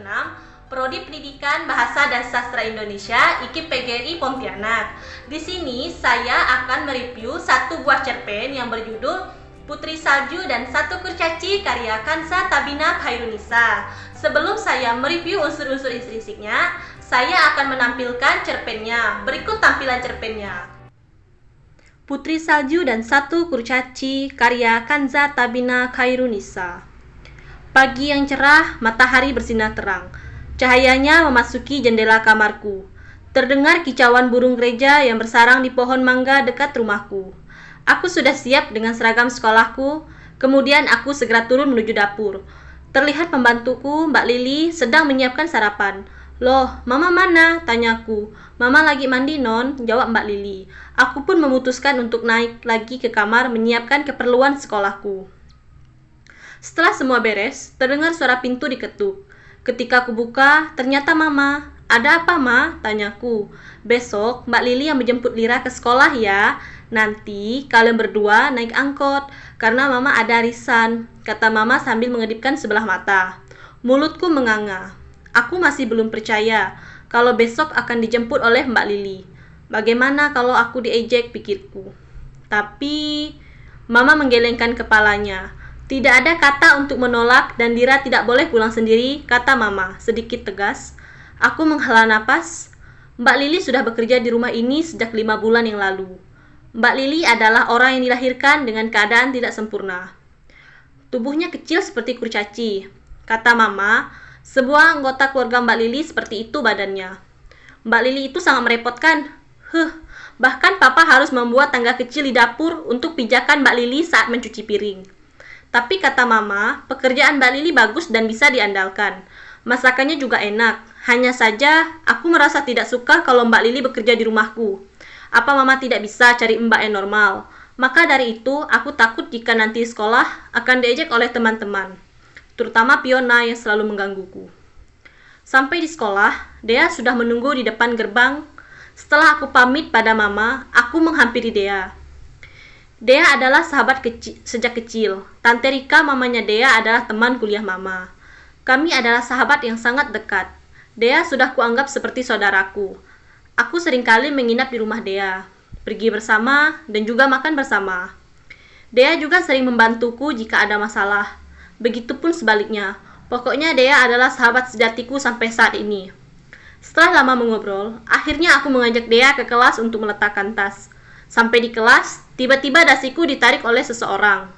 6, Prodi Pendidikan Bahasa dan Sastra Indonesia, IKIP PGRI Pontianak. Di sini saya akan mereview satu buah cerpen yang berjudul Putri Salju dan Satu Kurcaci karya Kanza Tabina Khairunisa. Sebelum saya mereview unsur-unsur intrinsiknya, saya akan menampilkan cerpennya. Berikut tampilan cerpennya. Putri Salju dan Satu Kurcaci karya Kanza Tabina Khairunisa. Pagi yang cerah, matahari bersinar terang. Cahayanya memasuki jendela kamarku. Terdengar kicauan burung gereja yang bersarang di pohon mangga dekat rumahku. Aku sudah siap dengan seragam sekolahku. Kemudian aku segera turun menuju dapur. Terlihat pembantuku, Mbak Lili, sedang menyiapkan sarapan. "Loh, Mama mana?" tanyaku. "Mama lagi mandi, Non," jawab Mbak Lili. Aku pun memutuskan untuk naik lagi ke kamar menyiapkan keperluan sekolahku. Setelah semua beres, terdengar suara pintu diketuk. Ketika aku buka, ternyata Mama. "Ada apa, Ma?" tanyaku. "Besok Mbak Lili yang menjemput Lira ke sekolah ya. Nanti kalian berdua naik angkot, karena Mama ada arisan," kata Mama sambil mengedipkan sebelah mata. Mulutku menganga. Aku masih belum percaya kalau besok akan dijemput oleh Mbak Lili. Bagaimana kalau aku diejek, pikirku. Tapi Mama menggelengkan kepalanya. "Tidak ada kata untuk menolak dan Lira tidak boleh pulang sendiri," kata Mama, sedikit tegas. Aku menghela napas. Mbak Lili sudah bekerja di rumah ini sejak 5 bulan yang lalu. Mbak Lili adalah orang yang dilahirkan dengan keadaan tidak sempurna. Tubuhnya kecil seperti kurcaci, kata Mama. Sebuah anggota keluarga Mbak Lili seperti itu badannya. Mbak Lili itu sangat merepotkan. Bahkan Papa harus membuat tangga kecil di dapur untuk pijakan Mbak Lili saat mencuci piring. Tapi kata Mama, pekerjaan Mbak Lili bagus dan bisa diandalkan. Masakannya juga enak. Hanya saja, aku merasa tidak suka kalau Mbak Lili bekerja di rumahku. Apa Mama tidak bisa cari mbak yang normal? Maka dari itu, aku takut jika nanti sekolah akan diejek oleh teman-teman, terutama Piona yang selalu menggangguku. Sampai di sekolah, Dea sudah menunggu di depan gerbang. Setelah aku pamit pada Mama, aku menghampiri Dea. Dea adalah sahabat sejak kecil. Tante Rika, mamanya Dea, adalah teman kuliah Mama. Kami adalah sahabat yang sangat dekat. Dea sudah kuanggap seperti saudaraku. Aku seringkali menginap di rumah Dea, pergi bersama, dan juga makan bersama. Dea juga sering membantuku jika ada masalah. Begitupun sebaliknya. Pokoknya Dea adalah sahabat sejatiku sampai saat ini. Setelah lama mengobrol, akhirnya aku mengajak Dea ke kelas untuk meletakkan tas. Sampai di kelas, tiba-tiba dasiku ditarik oleh seseorang.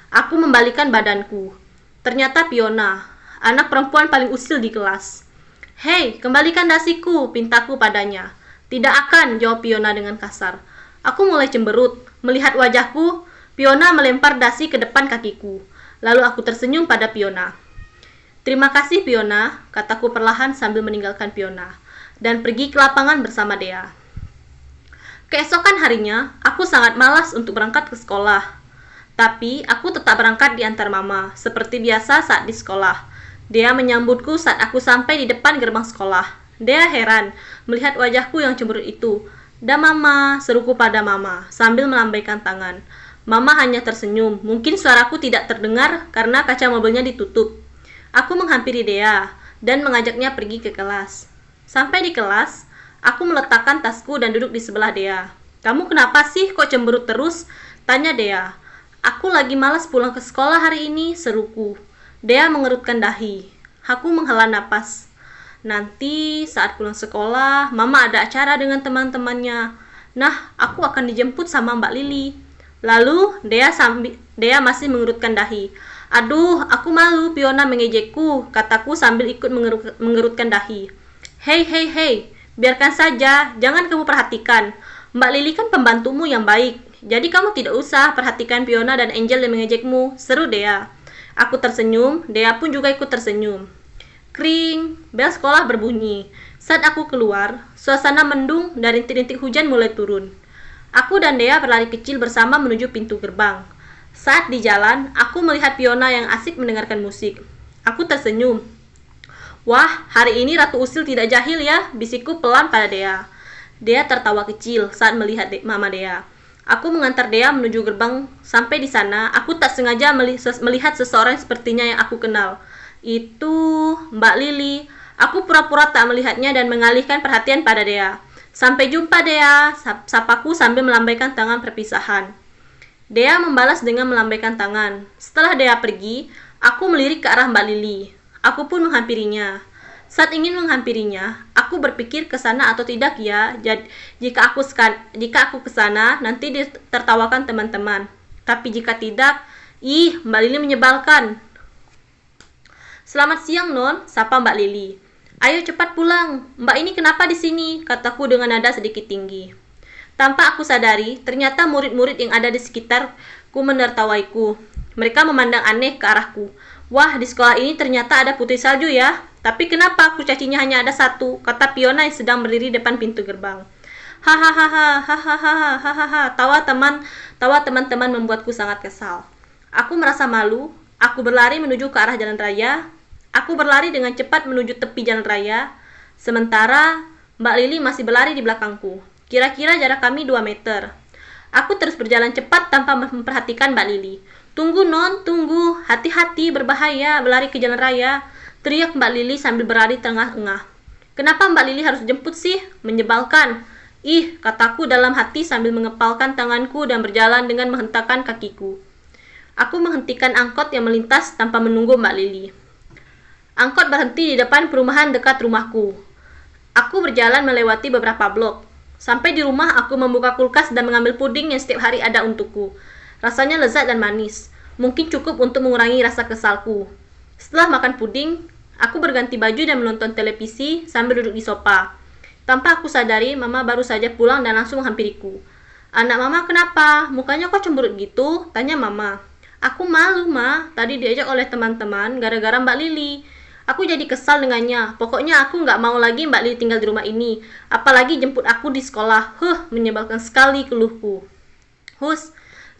Aku membalikan badanku. Ternyata Piona, anak perempuan paling usil di kelas. "Hei, kembalikan dasiku," pintaku padanya. "Tidak akan," jawab Piona dengan kasar. Aku mulai cemberut. Melihat wajahku, Piona melempar dasi ke depan kakiku. Lalu aku tersenyum pada Piona. "Terima kasih, Piona," kataku perlahan sambil meninggalkan Piona, dan pergi ke lapangan bersama Dea. Keesokan harinya, aku sangat malas untuk berangkat ke sekolah. Tapi, aku tetap berangkat diantar Mama, seperti biasa saat di sekolah. Dea menyambutku saat aku sampai di depan gerbang sekolah. Dea heran melihat wajahku yang cemberut itu. "Da Mama," seruku pada Mama, sambil melambaikan tangan. Mama hanya tersenyum. Mungkin suaraku tidak terdengar karena kaca mobilnya ditutup. Aku menghampiri Dea dan mengajaknya pergi ke kelas. Sampai di kelas, aku meletakkan tasku dan duduk di sebelah Dea. "Kamu kenapa sih kok cemberut terus?" tanya Dea. "Aku lagi malas pulang ke sekolah hari ini," seruku. Dea mengerutkan dahi. Aku menghela napas. "Nanti saat pulang sekolah, Mama ada acara dengan teman-temannya. Nah, aku akan dijemput sama Mbak Lili." Lalu Dea masih mengerutkan dahi. "Aduh, aku malu Piona mengejekku," kataku sambil ikut mengerutkan dahi. Hei, biarkan saja, jangan kamu perhatikan. Mbak Lili kan pembantumu yang baik, jadi kamu tidak usah perhatikan Piona dan Angel yang mengejekmu," seru Dea. Aku tersenyum, Dea pun juga ikut tersenyum. Kring, bel sekolah berbunyi. Saat aku keluar, suasana mendung dan rintik-rintik hujan mulai turun. Aku dan Dea berlari kecil bersama menuju pintu gerbang. Saat di jalan, aku melihat Piona yang asik mendengarkan musik. Aku tersenyum. "Wah, hari ini Ratu Usil tidak jahil ya," bisikku pelan pada Dea. Dea tertawa kecil saat melihat Mama Dea. Aku mengantar Dea menuju gerbang. Sampai di sana, aku tak sengaja melihat seseorang sepertinya yang aku kenal. Itu Mbak Lili. Aku pura-pura tak melihatnya dan mengalihkan perhatian pada Dea. Sampai jumpa Dea, sapaku sambil melambaikan tangan perpisahan. Dea membalas dengan melambaikan tangan. Setelah Dea pergi, aku melirik ke arah Mbak Lili. Aku pun menghampirinya. Saat ingin menghampirinya, aku berpikir ke sana atau tidak ya. Jika aku ke sana, nanti ditertawakan teman-teman. Tapi jika tidak, Mbak Lili menyebalkan. Selamat siang, Non, sapa Mbak Lili. Ayo cepat pulang. Mbak ini kenapa di sini? Kataku dengan nada sedikit tinggi. Tanpa aku sadari, ternyata murid-murid yang ada di sekitarku menertawaiku. Mereka memandang aneh ke arahku. Wah, di sekolah ini ternyata ada putri salju ya. Tapi kenapa kurcacinya hanya ada satu? Kata Fiona yang sedang berdiri depan pintu gerbang. Hahaha, hahaha, tawa teman-teman membuatku sangat kesal. Aku merasa malu. Aku berlari menuju ke arah jalan raya. Aku berlari dengan cepat menuju tepi jalan raya. Sementara Mbak Lili masih berlari di belakangku. Kira-kira jarak kami 2 meter. Aku terus berjalan cepat tanpa memperhatikan Mbak Lili. Tunggu Non, tunggu. Hati-hati, berbahaya berlari ke jalan raya. Teriak Mbak Lili sambil berlari tengah-tengah. Kenapa Mbak Lili harus jemput sih? Menyebalkan. Kataku dalam hati sambil mengepalkan tanganku dan berjalan dengan menghentakkan kakiku. Aku menghentikan angkot yang melintas tanpa menunggu Mbak Lili. Angkot berhenti di depan perumahan dekat rumahku. Aku berjalan melewati beberapa blok. Sampai di rumah, aku membuka kulkas dan mengambil puding yang setiap hari ada untukku. Rasanya lezat dan manis. Mungkin cukup untuk mengurangi rasa kesalku. Setelah makan puding, aku berganti baju dan menonton televisi sambil duduk di sofa. Tanpa aku sadari, Mama baru saja pulang dan langsung menghampiriku. Anak Mama kenapa? Mukanya kok cemberut gitu? Tanya Mama. Aku malu, Ma. Tadi diajak oleh teman-teman gara-gara Mbak Lili. Aku jadi kesal dengannya. Pokoknya aku nggak mau lagi Mbak Lili tinggal di rumah ini. Apalagi jemput aku di sekolah. Menyebalkan sekali keluhku.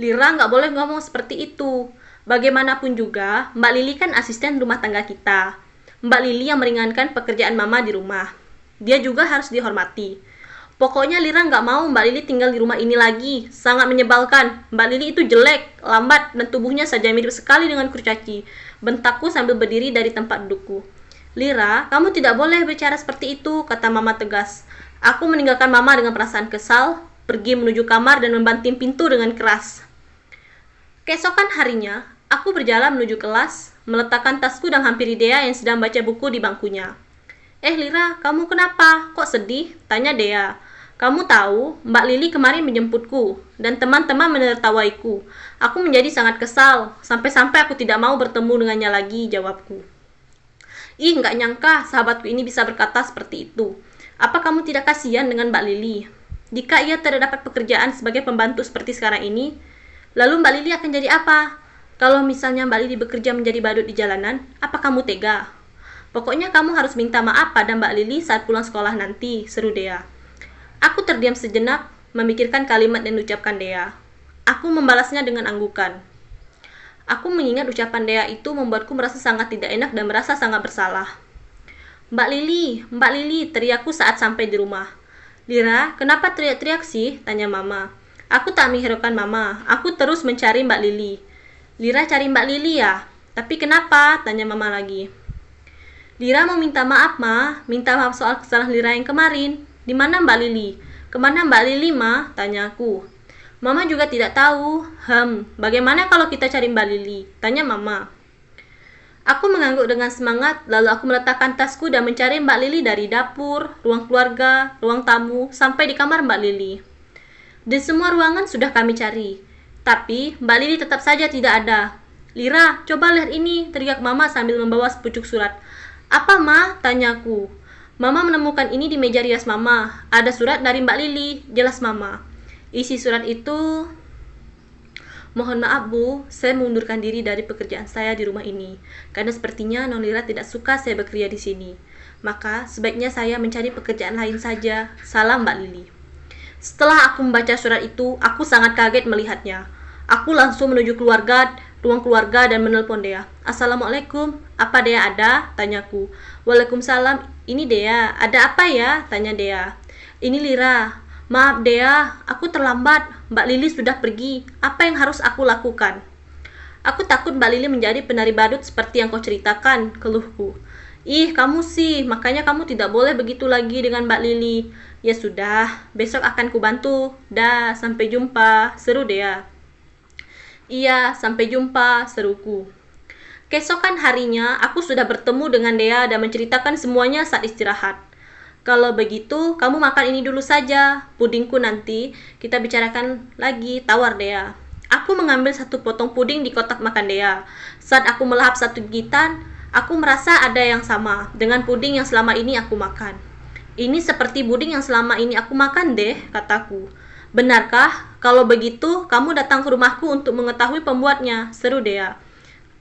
Lira nggak boleh ngomong seperti itu. Bagaimanapun juga, Mbak Lili kan asisten rumah tangga kita. Mbak Lili yang meringankan pekerjaan Mama di rumah. Dia juga harus dihormati. Pokoknya Lira nggak mau Mbak Lili tinggal di rumah ini lagi. Sangat menyebalkan. Mbak Lili itu jelek, lambat, dan tubuhnya saja mirip sekali dengan kurcaci. Bentakku sambil berdiri dari tempat dudukku. Lira, kamu tidak boleh bicara seperti itu, kata Mama tegas. Aku meninggalkan Mama dengan perasaan kesal, pergi menuju kamar dan membanting pintu dengan keras. Keesokan harinya, aku berjalan menuju kelas, meletakkan tasku dan hampiri Dea yang sedang baca buku di bangkunya. Lira, kamu kenapa? Kok sedih? Tanya Dea. Kamu tahu, Mbak Lili kemarin menjemputku, dan teman-teman menertawaiku. Aku menjadi sangat kesal, sampai-sampai aku tidak mau bertemu dengannya lagi, jawabku. Nggak nyangka sahabatku ini bisa berkata seperti itu. Apa kamu tidak kasihan dengan Mbak Lili? Jika ia tidak dapat pekerjaan sebagai pembantu seperti sekarang ini, lalu Mbak Lili akan jadi apa? Kalau misalnya Mbak Lili bekerja menjadi badut di jalanan, apa kamu tega? Pokoknya kamu harus minta maaf pada Mbak Lili saat pulang sekolah nanti, seru Dea. Aku terdiam sejenak, memikirkan kalimat yang diucapkan Dea. Aku membalasnya dengan anggukan. Aku mengingat ucapan Dea itu membuatku merasa sangat tidak enak dan merasa sangat bersalah. Mbak Lili, teriakku saat sampai di rumah. Lira, kenapa teriak-teriak sih? Tanya Mama. Aku tak menghiraukan Mama, aku terus mencari Mbak Lili. Lira cari Mbak Lili ya? Tapi kenapa? Tanya Mama lagi. Lira mau minta maaf, Ma. Minta maaf soal kesalahan Lira yang kemarin. Di mana Mbak Lili? Kemana Mbak Lili, Ma? Tanya aku. Mama juga tidak tahu. Bagaimana kalau kita cari Mbak Lili? Tanya Mama. Aku mengangguk dengan semangat, lalu aku meletakkan tasku dan mencari Mbak Lili dari dapur, ruang keluarga, ruang tamu, sampai di kamar Mbak Lili. Di semua ruangan sudah kami cari. Tapi Mbak Lili tetap saja tidak ada. Lira, coba lihat ini, teriak Mama sambil membawa sepucuk surat. Apa, Ma? Tanyaku. Mama menemukan ini di meja rias Mama. Ada surat dari Mbak Lili, jelas Mama. Isi surat itu, mohon maaf Bu, saya mengundurkan diri dari pekerjaan saya di rumah ini. Karena sepertinya Non Lira tidak suka saya bekerja di sini. Maka sebaiknya saya mencari pekerjaan lain saja. Salam Mbak Lili. Setelah aku membaca surat itu, aku sangat kaget melihatnya. Aku langsung menuju ruang keluarga dan menelpon Dea. Assalamualaikum, apa Dea ada? Tanyaku. Waalaikumsalam, ini Dea. Ada apa ya? Tanya Dea. Ini Lira. Maaf Dea, aku terlambat. Mbak Lili sudah pergi. Apa yang harus aku lakukan? Aku takut Mbak Lili menjadi penari badut seperti yang kau ceritakan, keluhku. Ih, kamu sih, makanya kamu tidak boleh begitu lagi dengan Mbak Lili. Ya sudah, besok akan kubantu. Dah, sampai jumpa, seru Dea. Iya, sampai jumpa, seruku. Keesokan harinya, aku sudah bertemu dengan Dea dan menceritakan semuanya saat istirahat. Kalau begitu, kamu makan ini dulu saja. Pudingku nanti kita bicarakan lagi, tawar Dea. Aku mengambil satu potong puding di kotak makan Dea. Saat aku melahap satu gigitan, aku merasa ada yang sama dengan puding yang selama ini aku makan. Ini seperti puding yang selama ini aku makan deh, kataku. Benarkah? Kalau begitu, kamu datang ke rumahku untuk mengetahui pembuatnya, seru Dea.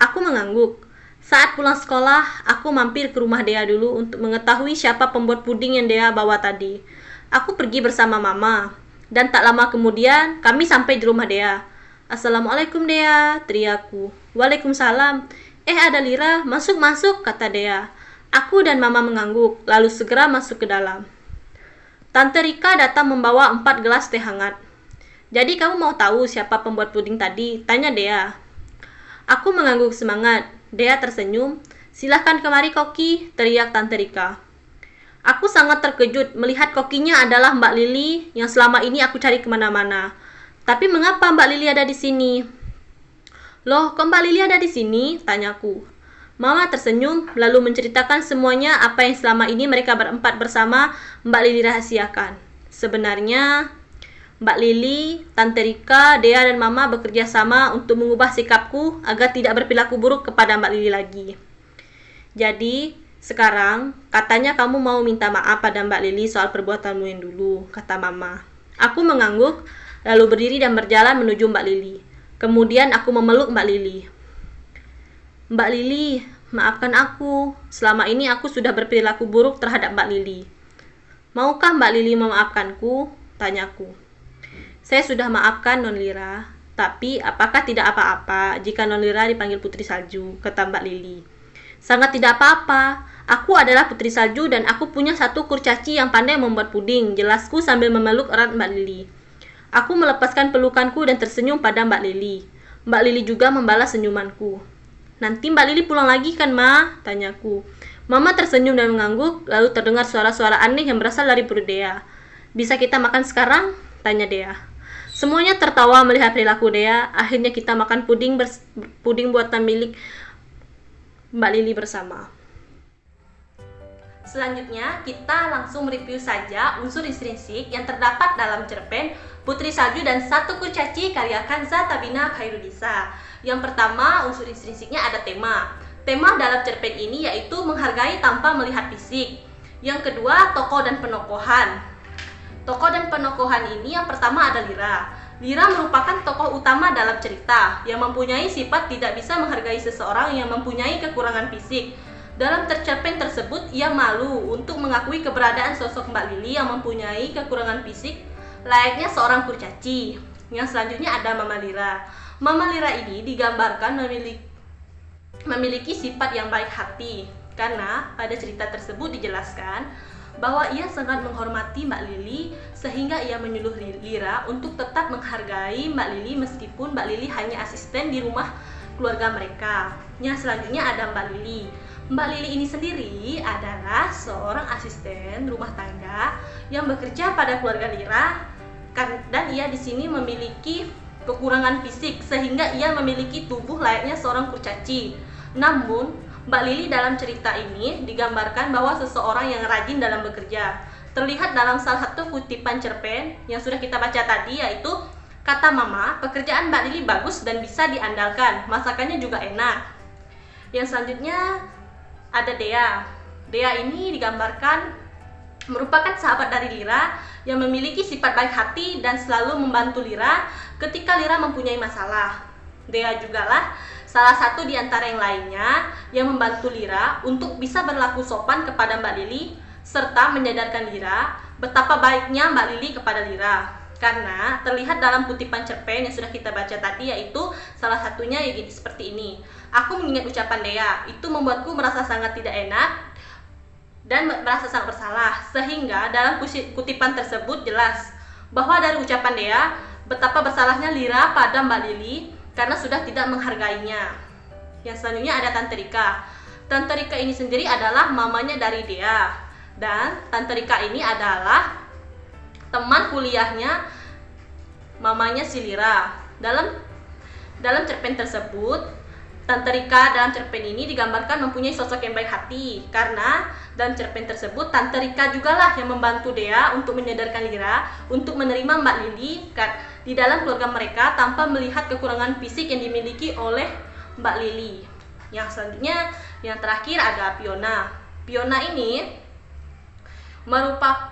Aku mengangguk. Saat pulang sekolah, aku mampir ke rumah Dea dulu untuk mengetahui siapa pembuat puding yang Dea bawa tadi. Aku pergi bersama Mama, dan tak lama kemudian kami sampai di rumah Dea. Assalamualaikum Dea, teriakku. Waalaikumsalam. Ada Lira, masuk, kata Dea. Aku dan Mama mengangguk, lalu segera masuk ke dalam. Tante Rika datang membawa 4 gelas teh hangat. Jadi kamu mau tahu siapa pembuat puding tadi? Tanya Dea. Aku mengangguk semangat. Dea tersenyum. Silahkan kemari Koki, teriak Tante Rika. Aku sangat terkejut melihat kokinya adalah Mbak Lili yang selama ini aku cari kemana-mana. Tapi mengapa Mbak Lili ada di sini? Loh, kok Mbak Lili ada di sini? Tanyaku. Mama tersenyum lalu menceritakan semuanya apa yang selama ini mereka berempat bersama Mbak Lili rahasiakan. Sebenarnya, Mbak Lili, Tante Rika, Dea dan Mama bekerja sama untuk mengubah sikapku agar tidak berperilaku buruk kepada Mbak Lili lagi. Jadi, sekarang katanya kamu mau minta maaf pada Mbak Lili soal perbuatanmu yang dulu, kata Mama. Aku mengangguk, lalu berdiri dan berjalan menuju Mbak Lili. Kemudian aku memeluk Mbak Lili. Mbak Lili, maafkan aku. Selama ini aku sudah berperilaku buruk terhadap Mbak Lili. Maukah Mbak Lili memaafkanku? Tanyaku. Saya sudah maafkan Non Lira, tapi apakah tidak apa-apa jika Non Lira dipanggil Putri Salju, kata Mbak Lili. Sangat tidak apa-apa. Aku adalah Putri Salju dan aku punya satu kurcaci yang pandai membuat puding, jelasku sambil memeluk erat Mbak Lili. Aku melepaskan pelukanku dan tersenyum pada Mbak Lili. Mbak Lili juga membalas senyumanku. Nanti Mbak Lili pulang lagi kan, Ma? Tanyaku. Mama tersenyum dan mengangguk, lalu terdengar suara-suara aneh yang berasal dari perut Dea. Bisa kita makan sekarang? Tanya Dea. Semuanya tertawa melihat perilaku Dea. Akhirnya kita makan puding buatan milik Mbak Lili bersama. Selanjutnya, kita langsung mereview saja unsur intrinsik yang terdapat dalam cerpen Putri Salju dan Satu Kurcaci karya Kanza Tabina Khairunisa. Yang pertama, unsur intrinsiknya ada tema. Tema dalam cerpen ini yaitu menghargai tanpa melihat fisik. Yang kedua, tokoh dan penokohan. Tokoh dan penokohan ini yang pertama ada Lira. Lira merupakan tokoh utama dalam cerita yang mempunyai sifat tidak bisa menghargai seseorang yang mempunyai kekurangan fisik. Dalam cerpen tersebut, ia malu untuk mengakui keberadaan sosok Mbak Lili yang mempunyai kekurangan fisik layaknya seorang kurcaci. Yang selanjutnya ada Mama Lira. Mama Lira ini digambarkan memiliki sifat yang baik hati, karena pada cerita tersebut dijelaskan bahwa ia sangat menghormati Mbak Lili sehingga ia menyuruh Lira untuk tetap menghargai Mbak Lili meskipun Mbak Lili hanya asisten di rumah keluarga mereka. Yang selanjutnya ada Mbak Lili. Mbak Lili ini sendiri adalah seorang asisten rumah tangga yang bekerja pada keluarga Lira, dan ia di sini memiliki kekurangan fisik sehingga ia memiliki tubuh layaknya seorang kurcaci. Namun, Mbak Lili dalam cerita ini digambarkan bahwa seseorang yang rajin dalam bekerja. Terlihat dalam salah satu kutipan cerpen yang sudah kita baca tadi, yaitu kata Mama, pekerjaan Mbak Lili bagus dan bisa diandalkan, masakannya juga enak. Yang selanjutnya ada Dea. Dea ini digambarkan merupakan sahabat dari Lira yang memiliki sifat baik hati dan selalu membantu Lira ketika Lira mempunyai masalah. Dea jugalah salah satu di antara yang lainnya yang membantu Lira untuk bisa berlaku sopan kepada Mbak Lili serta menyadarkan Lira betapa baiknya Mbak Lili kepada Lira. Karena terlihat dalam kutipan cerpen yang sudah kita baca tadi, yaitu salah satunya seperti ini. Aku mengingat ucapan Dea, itu membuatku merasa sangat tidak enak dan merasa sangat bersalah. Sehingga dalam kutipan tersebut jelas bahwa dari ucapan Dea betapa bersalahnya Lira pada Mbak Lili karena sudah tidak menghargainya. Yang selanjutnya ada Tante Rika. Tante Rika ini sendiri adalah mamanya dari Dea, dan Tante Rika ini adalah teman kuliahnya mamanya si Lira. Dalam cerpen tersebut, Tante Rika dalam cerpen ini digambarkan mempunyai sosok yang baik hati, karena dalam cerpen tersebut Tante Rika jugalah yang membantu Dea untuk menyadarkan Lira untuk menerima Mbak Lili di dalam keluarga mereka tanpa melihat kekurangan fisik yang dimiliki oleh Mbak Lili. Yang selanjutnya, yang terakhir ada Fiona. Fiona ini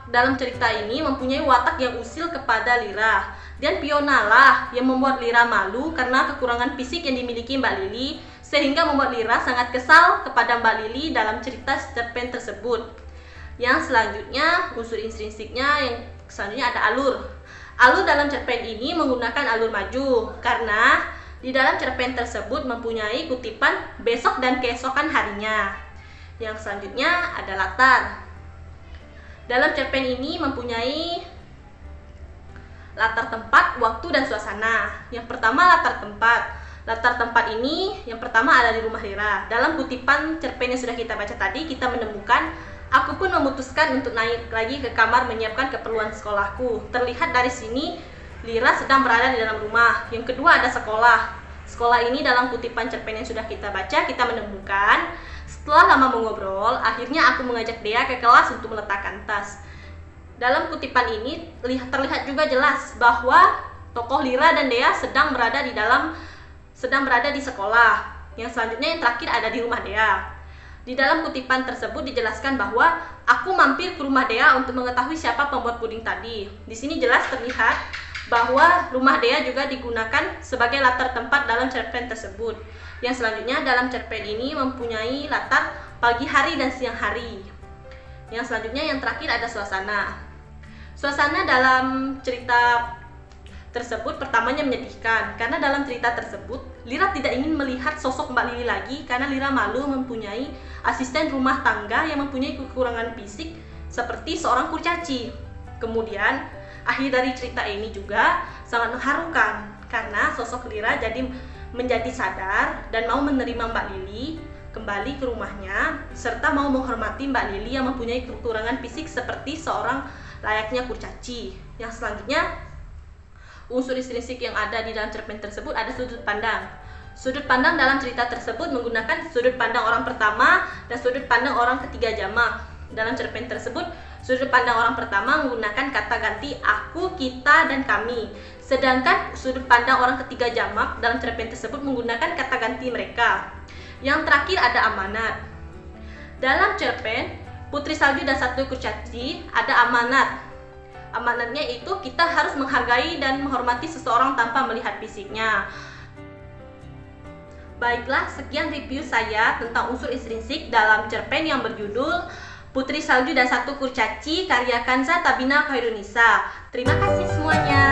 dalam cerita ini mempunyai watak yang usil kepada Lira, dan Fiona lah yang membuat Lira malu karena kekurangan fisik yang dimiliki Mbak Lili, sehingga membuat Lira sangat kesal kepada Mbak Lili dalam cerita cerpen tersebut. Yang selanjutnya, unsur intrinsiknya yang selanjutnya ada alur. Alur dalam cerpen ini menggunakan alur maju, karena di dalam cerpen tersebut mempunyai kutipan besok dan keesokan harinya. Yang selanjutnya ada latar. Dalam cerpen ini mempunyai latar tempat, waktu, dan suasana. Yang pertama latar tempat. Latar tempat ini yang pertama ada di rumah Lira. Dalam kutipan cerpen yang sudah kita baca tadi, kita menemukan, aku pun memutuskan untuk naik lagi ke kamar menyiapkan keperluan sekolahku. Terlihat dari sini Lira sedang berada di dalam rumah. Yang kedua ada sekolah. Sekolah ini dalam kutipan cerpen yang sudah kita baca, kita menemukan, setelah lama mengobrol, akhirnya aku mengajak Dea ke kelas untuk meletakkan tas. Dalam kutipan ini terlihat juga jelas bahwa tokoh Lira dan Dea sedang berada di sekolah. Yang selanjutnya yang terakhir ada di rumah Dea. Di dalam kutipan tersebut dijelaskan bahwa aku mampir ke rumah Dea untuk mengetahui siapa pembuat puding tadi. Di sini jelas terlihat bahwa rumah Dea juga digunakan sebagai latar tempat dalam cerpen tersebut. Yang selanjutnya dalam cerpen ini mempunyai latar pagi hari dan siang hari. Yang selanjutnya yang terakhir ada suasana. Suasana dalam cerita tersebut pertamanya menyedihkan, karena dalam cerita tersebut Lira tidak ingin melihat sosok Mbak Lili lagi karena Lira malu mempunyai asisten rumah tangga yang mempunyai kekurangan fisik seperti seorang kurcaci. Kemudian akhir dari cerita ini juga sangat mengharukan karena sosok Lira menjadi sadar dan mau menerima Mbak Lili kembali ke rumahnya, serta mau menghormati Mbak Lili yang mempunyai kekurangan fisik seperti seorang layaknya kurcaci. Yang selanjutnya, unsur intrinsik yang ada di dalam cerpen tersebut ada sudut pandang. Sudut pandang dalam cerita tersebut menggunakan sudut pandang orang pertama dan sudut pandang orang ketiga jamak. Dalam cerpen tersebut, sudut pandang orang pertama menggunakan kata ganti aku, kita, dan kami. Sedangkan sudut pandang orang ketiga jamak dalam cerpen tersebut menggunakan kata ganti mereka. Yang terakhir ada amanat. Dalam cerpen Putri Salju dan Satu Kurcaci ada amanat. Amanatnya itu kita harus menghargai dan menghormati seseorang tanpa melihat fisiknya. Baiklah, sekian review saya tentang unsur intrinsik dalam cerpen yang berjudul Putri Salju dan Satu Kurcaci karya Kanza Tabina Khairunisa. Terima kasih semuanya.